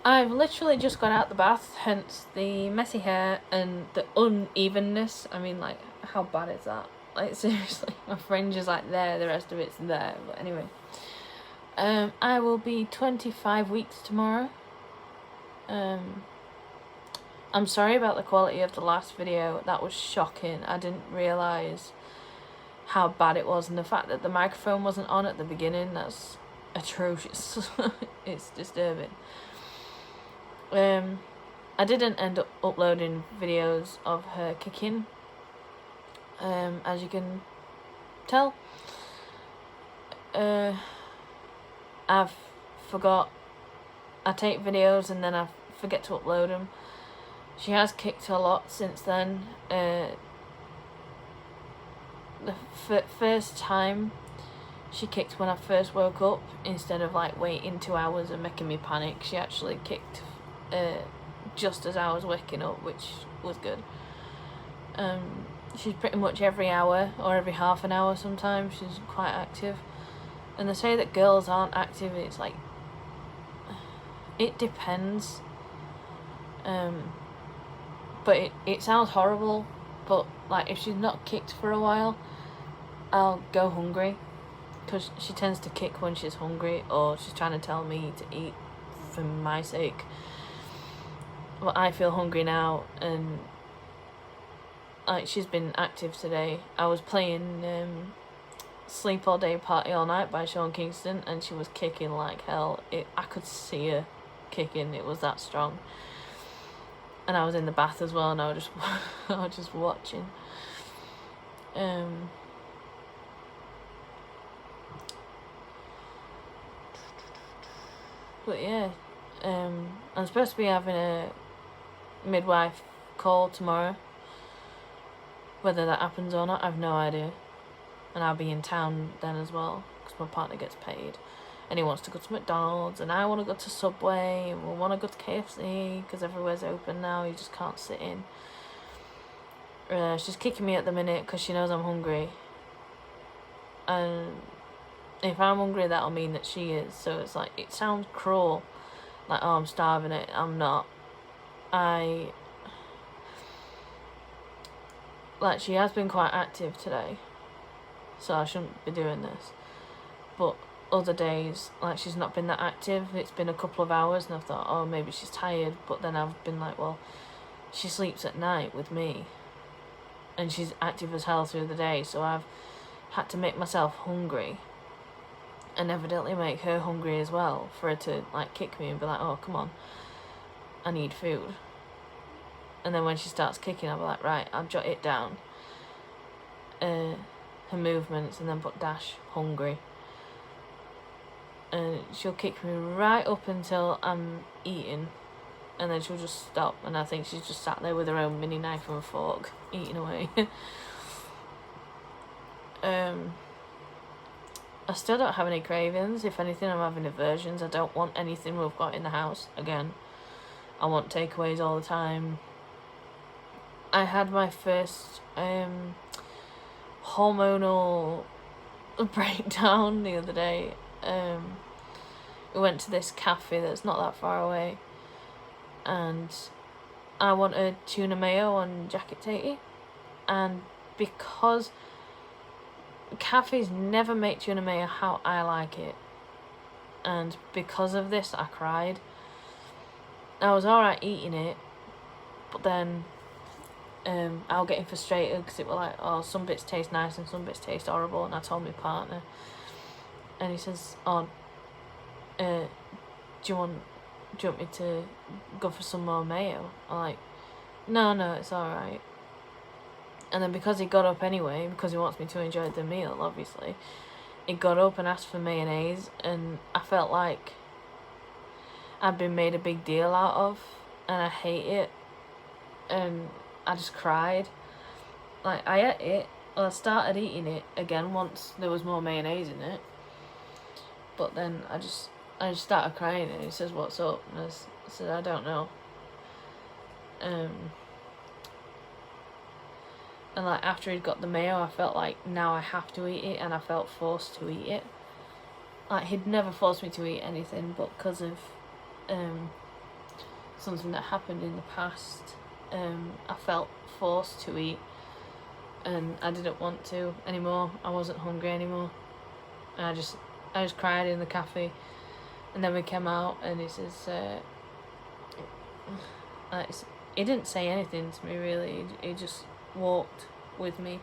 I've literally just got out the bath, hence the messy hair and the unevenness. I mean, like, how bad is that? Like, seriously, my fringe is like there, the rest of it's there. But anyway, I will be 25 weeks tomorrow. I'm sorry about the quality of the last video. That was shocking. I didn't realise how bad it was, and the fact that the microphone wasn't on at the beginning, that's atrocious. It's disturbing. I didn't end up uploading videos of her kicking, as you can tell. I've forgot. I take videos and then I forget to upload them. She has kicked a lot since then. The first time she kicked when I first woke up, instead of like waiting 2 hours and making me panic, she actually kicked just as I was waking up, which was good. She's pretty much every hour or every half an hour sometimes. She's quite active. And they say that girls aren't active. It's like, it depends. But it sounds horrible, but like if she's not kicked for a while, I'll go hungry, because she tends to kick when she's hungry or she's trying to tell me to eat for my sake. Well, I feel hungry now, and like she's been active today. I was playing Sleep All Day Party All Night by Sean Kingston, and she was kicking like hell. I could see her kicking, it was that strong. And I was in the bath as well, and I was just watching. But yeah, I'm supposed to be having a midwife call tomorrow. Whether that happens or not, I've no idea. And I'll be in town then as well, because my partner gets paid. And he wants to go to McDonald's, and I want to go to Subway, and we want to go to KFC, because everywhere's open now, you just can't sit in. She's kicking me at the minute, because she knows I'm hungry. And if I'm hungry, that'll mean that she is. So it's like, it sounds cruel. Like, oh, I'm starving it. I'm not. Like, she has been quite active today, so I shouldn't be doing this. But other days, like, she's not been that active. It's been a couple of hours, and I've thought, oh, maybe she's tired. But then I've been like, well, she sleeps at night with me, and she's active as hell through the day, so I've had to make myself hungry, and evidently make her hungry as well, for her to like kick me and be like, oh, come on, I need food. And then when she starts kicking, I'll be like, right, I'll jot it down, her movements, and then put dash hungry, and she'll kick me right up until I'm eating, and then she'll just stop, and I think she's just sat there with her own mini knife and fork eating away. I still don't have any cravings. If anything, I'm having aversions. I don't want anything we've got in the house again. I want takeaways all the time. I had my first hormonal breakdown the other day. We went to this cafe that's not that far away, and I wanted tuna mayo on jacket tatey, and because cafes never make tuna mayo how I like it, and because of this I cried. I was alright eating it, but then I was getting frustrated because it was like, oh, some bits taste nice and some bits taste horrible. And I told my partner, and he says, oh, do you want me to go for some more mayo? I'm like, no, it's alright. And then because he got up anyway, because he wants me to enjoy the meal, obviously, he got up and asked for mayonnaise, and I felt like I'd been made a big deal out of, and I hate it, and I just cried. Like, I ate it, well, I started eating it again once there was more mayonnaise in it, but then I just started crying, and he says, what's up? And I said, I don't know. And like after he'd got the mayo, I felt like now I have to eat it, and I felt forced to eat it. Like, he'd never forced me to eat anything, but because of something that happened in the past. I felt forced to eat, and I didn't want to anymore. I wasn't hungry anymore. And I just cried in the cafe, and then we came out, and he says, he didn't say anything to me really. He just walked with me,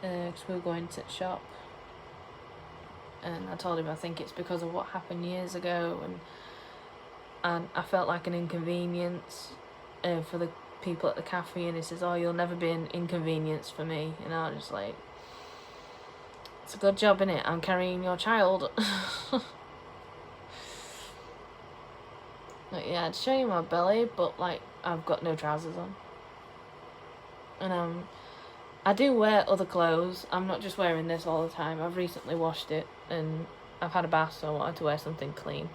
because we were going to the shop, and I told him I think it's because of what happened years ago, and I felt like an inconvenience for the people at the cafe, and he says, oh, you'll never be an inconvenience for me, and I was just like, it's a good job, innit? I'm carrying your child. Like, yeah, I'd show you my belly, but like I've got no trousers on, and I do wear other clothes. I'm not just wearing this all the time. I've recently washed it, and I've had a bath, so I wanted to wear something clean.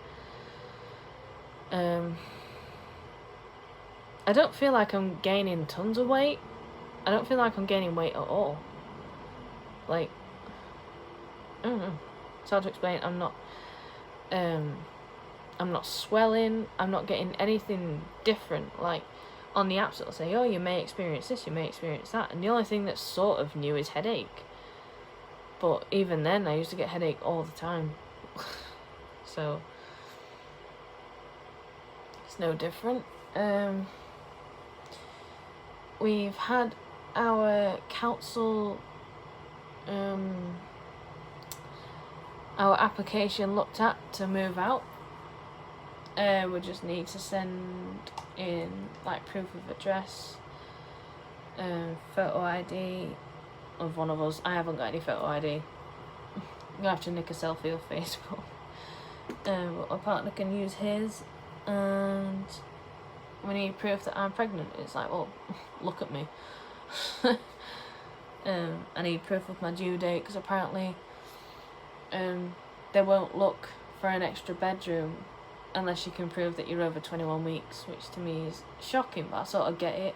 I don't feel like I'm gaining tons of weight. I don't feel like I'm gaining weight at all. Like, I don't know. It's hard to explain. I'm not swelling. I'm not getting anything different. Like, on the apps it'll say, oh, you may experience this, you may experience that. And the only thing that's sort of new is headache. But even then, I used to get headache all the time. So, it's no different. We've had our council, our application looked at to move out. We just need to send in like proof of address, photo ID of one of us. I haven't got any photo ID. I'm gonna have to nick a selfie off Facebook. But my partner can use his, and we need proof that I'm pregnant. It's like, well, look at me. I need proof of my due date, because apparently they won't look for an extra bedroom unless you can prove that you're over 21 weeks, which to me is shocking, but I sort of get it,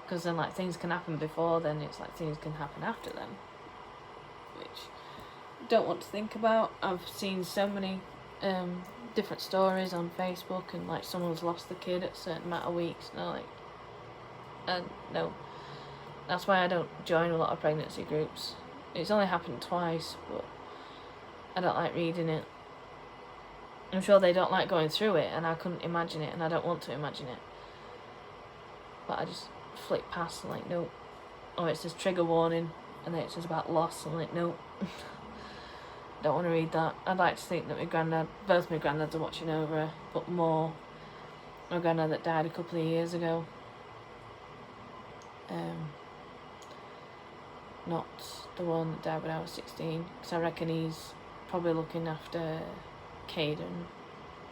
because then like things can happen before then, it's like things can happen after then, which I don't want to think about. I've seen so many different stories on Facebook, and like someone's lost the kid at a certain amount of weeks, and I'm like, no. That's why I don't join a lot of pregnancy groups. It's only happened twice, but I don't like reading it. I'm sure they don't like going through it, and I couldn't imagine it, and I don't want to imagine it. But I just flick past and like, nope. Oh, it says trigger warning, and then it says about loss. I'm like, nope. Don't want to read that. I'd like to think that both my granddads are watching over her, but more my granddad that died a couple of years ago. Not the one that died when I was 16, because I reckon he's probably looking after Caden,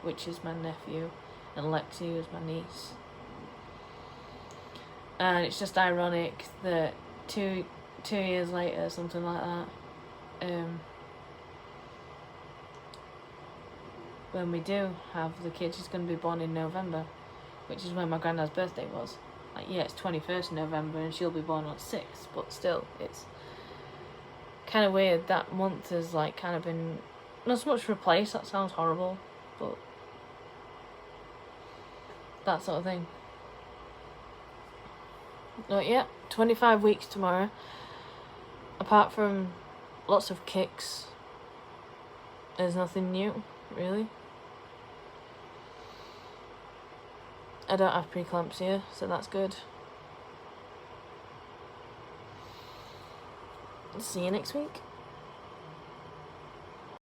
which is my nephew, and Lexi, who's my niece. And it's just ironic that two years later, something like that, when we do have the kid, she's going to be born in November, which is when my granddad's birthday was. Like, yeah, it's 21st November, and she'll be born on 6th, but still, it's kind of weird. That month has like kind of been not so much replaced, that sounds horrible, but that sort of thing. But yeah, 25 weeks tomorrow. Apart from lots of kicks, there's nothing new, really. I don't have preeclampsia, so that's good. See you next week.